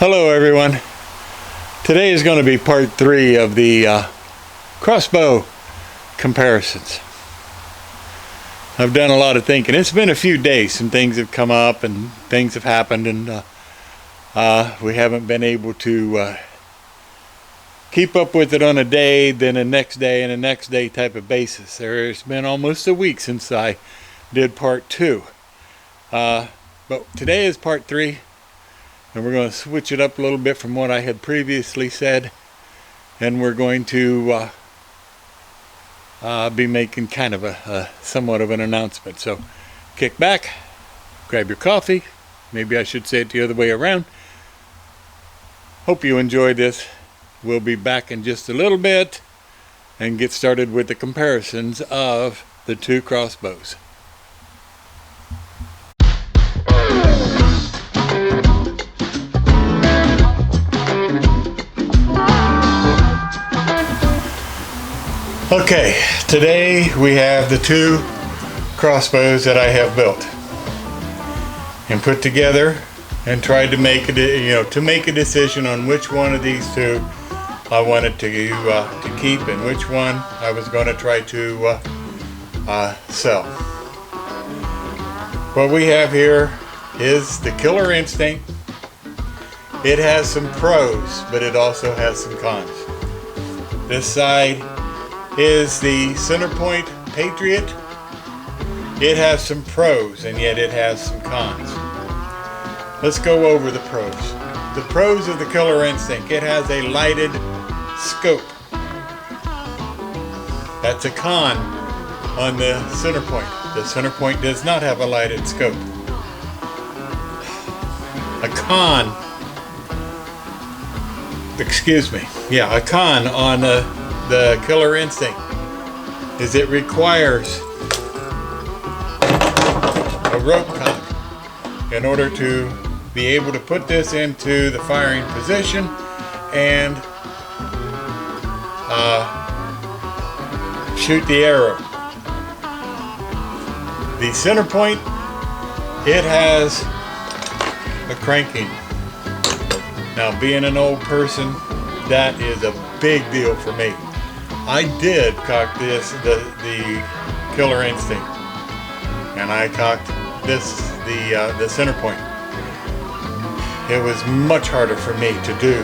Hello everyone. Today is going to be part 3 of the crossbow comparisons. I've done a lot of thinking. It's been a few days. Some things have come up and things have happened, and we haven't been able to keep up with it on a day, then a next day, and a next day type of basis. There's been almost a week since I did part 2. But today is part 3. And we're going to switch it up a little bit from what I had previously said, and we're going to be making kind of a somewhat of an announcement. So kick back, grab your coffee. Maybe I should say it the other way around. Hope you enjoyed this. We'll be back in just a little bit and get started with the comparisons of the two crossbows. Okay, today we have the two crossbows that I have built and put together and tried to make a decision on which one of these two I wanted to keep and which one I was going to try to sell. What we have here is the Killer Instinct. It has some pros, but it also has some cons. This side is the CenterPoint Patriot. It has some pros, and yet it has some cons. Let's go over the pros. The pros of the Killer Instinct: it has a lighted scope. That's a con on the CenterPoint. The CenterPoint does not have a lighted scope. A con on the Killer Instinct is it requires a rope cock in order to be able to put this into the firing position and shoot the arrow. The CenterPoint, it has a cranking. Now, being an old person, that is a big deal for me. I did cock the Killer Instinct, and I cocked the CenterPoint. It was much harder for me to do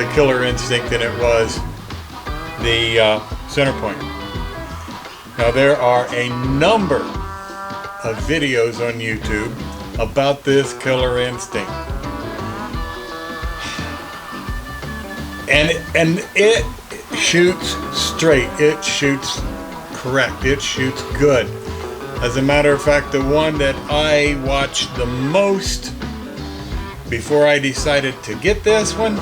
the Killer Instinct than it was the CenterPoint. Now, there are a number of videos on YouTube about this Killer Instinct. And it shoots straight, it shoots correct, it shoots good. As a matter of fact, the one that I watched the most before I decided to get this one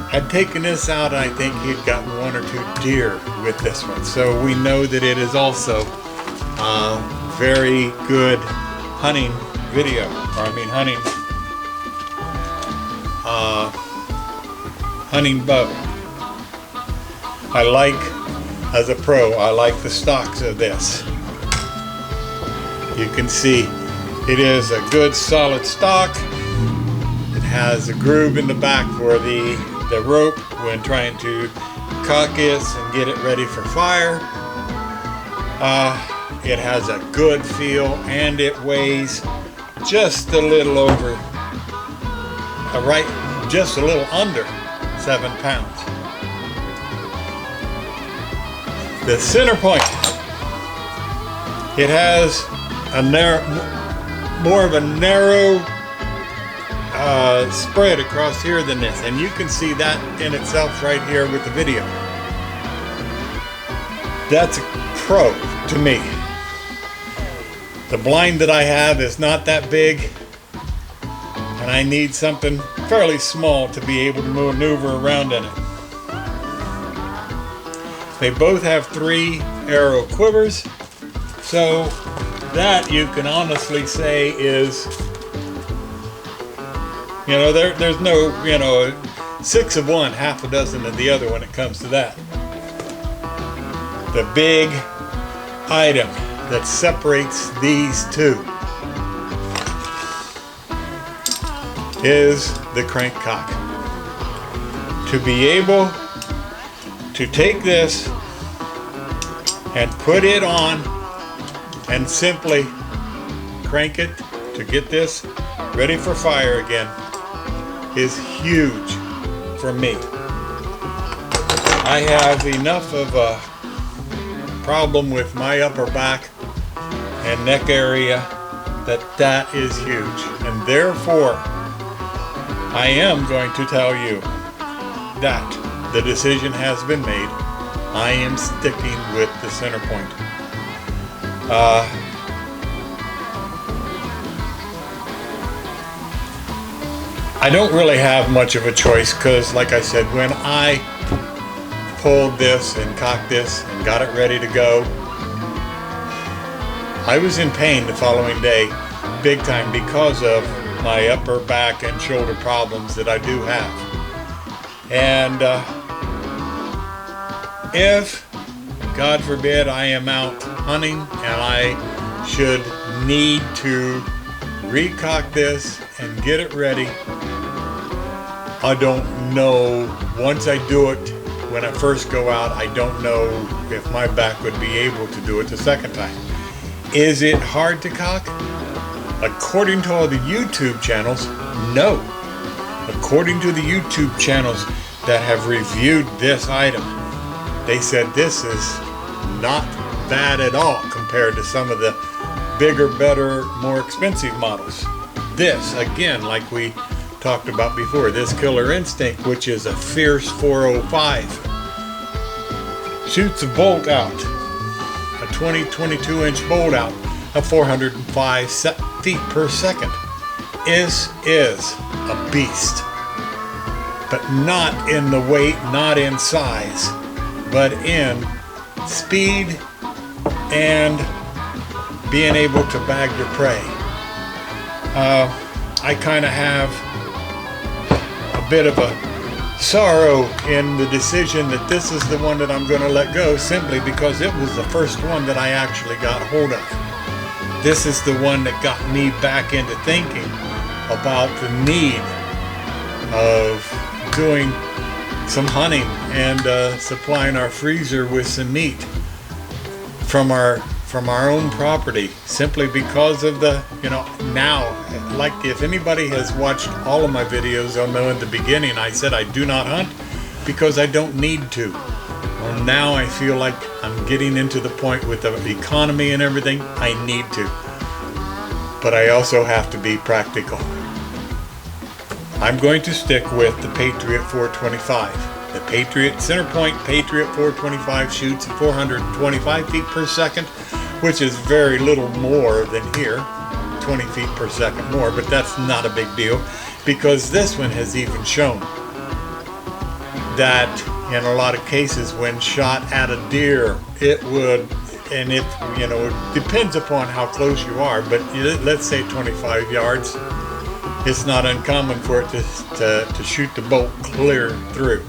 had taken this out. I think he'd gotten 1 or 2 deer with this one. So we know that it is also a very good hunting video, hunting bow. I like, as a pro, I like the stocks of this. You can see it is a good solid stock. It has a groove in the back for the rope when trying to cock this and get it ready for fire. It has a good feel, and it weighs just a little over, just a little under 7 pounds. The CenterPoint, it has more of a narrow spread across here than this, and you can see that in itself right here with the video. That's a pro to me. The blind that I have is not that big, and I need something fairly small to be able to maneuver around in it. They both have 3 arrow quivers, so that you can honestly say is, there's no, 6 of one, half a dozen of the other when it comes to that. The big item that separates these two is the crank cock. To be able to take this and put it on and simply crank it to get this ready for fire again is huge for me. I have enough of a problem with my upper back and neck area that is huge, and therefore I am going to tell you that the decision has been made. I am sticking with the CenterPoint. I don't really have much of a choice because, like I said, when I pulled this and cocked this and got it ready to go, I was in pain the following day big time because of my upper back and shoulder problems that I do have. And if, God forbid, I am out hunting and I should need to recock this and get it ready, I don't know. Once I do it, when I first go out, I don't know if my back would be able to do it the second time. Is it hard to cock? According to all the YouTube channels, no. According to the YouTube channels that have reviewed this item, they said this is not bad at all compared to some of the bigger, better, more expensive models. This, again, like we talked about before, this Killer Instinct, which is a fierce 405, shoots a bolt out, a 22-inch bolt out of 405 feet per second. Is a beast, but not in the weight, not in size, but in speed and being able to bag your prey. I kind of have a bit of a sorrow in the decision that this is the one that I'm going to let go, simply because it was the first one that I actually got hold of. This is the one that got me back into thinking about the need of doing some hunting and supplying our freezer with some meat from our own property, simply because of the, now, like if anybody has watched all of my videos, they'll know in the beginning I said I do not hunt because I don't need to. Well, now I feel like I'm getting into the point with the economy and everything, I need to. But I also have to be practical. I'm going to stick with the Patriot 425. The Patriot CenterPoint Patriot 425 shoots at 425 feet per second, which is very little more than here, 20 feet per second more, but that's not a big deal because this one has even shown that in a lot of cases when shot at a deer, it would, and if, it depends upon how close you are, but let's say 25 yards, it's not uncommon for it to shoot the bolt clear through.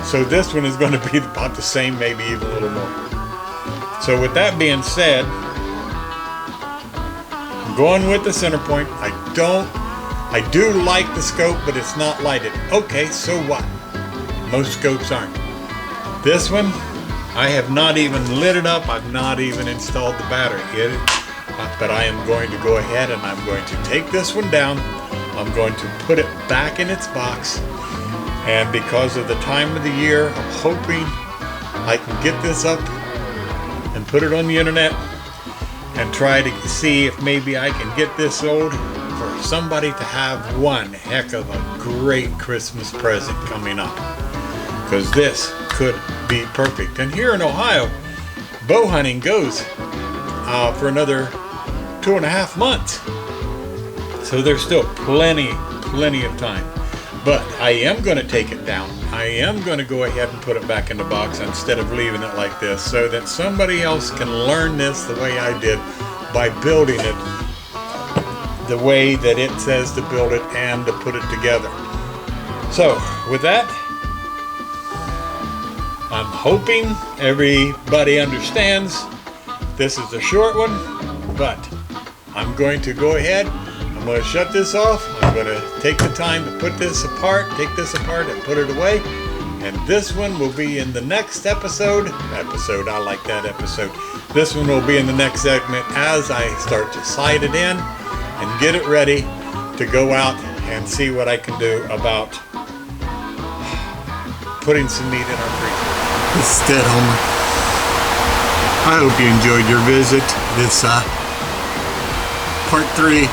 So this one is going to be about the same, maybe even a little more. So with that being said, I'm going with the CenterPoint. I do like the scope, but it's not lighted. Okay, so what? Most scopes aren't. This one, I have not even lit it up. I've not even installed the battery yet. But I am going to go ahead and I'm going to take this one down. I'm going to put it back in its box. And because of the time of the year, I'm hoping I can get this up and put it on the internet and try to see if maybe I can get this sold for somebody to have one heck of a great Christmas present coming up. Because this could be perfect. And here in Ohio, bow hunting goes for another 2.5 months. So there's still plenty of time. But I am going to take it down. I am going to go ahead and put it back in the box instead of leaving it like this, so that somebody else can learn this the way I did by building it the way that it says to build it and to put it together. So with that, I'm hoping everybody understands this is a short one, but I'm going to go ahead, I'm I'm going to shut this off. I'm going to take the time to put this apart, take this apart and put it away. And this one will be in the next episode. I like that episode. This one will be in the next segment as I start to slide it in and get it ready to go out and see what I can do about putting some meat in our freezer. This is Ted Homer. I hope you enjoyed your visit. This part 3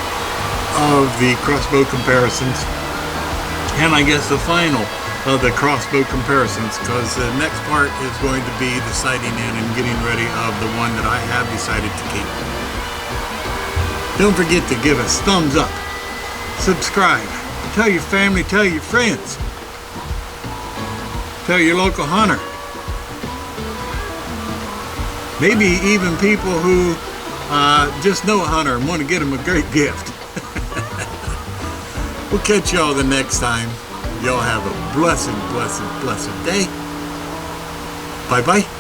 of the crossbow comparisons, and I guess the final of the crossbow comparisons, because the next part is going to be the sighting in and getting ready of the one that I have decided to keep. Don't forget to give us thumbs up, subscribe, tell your family, tell your friends, tell your local hunter, maybe even people who just know a hunter and want to get them a great gift. We'll catch y'all the next time. Y'all have a blessed, blessed, blessed day. Bye-bye.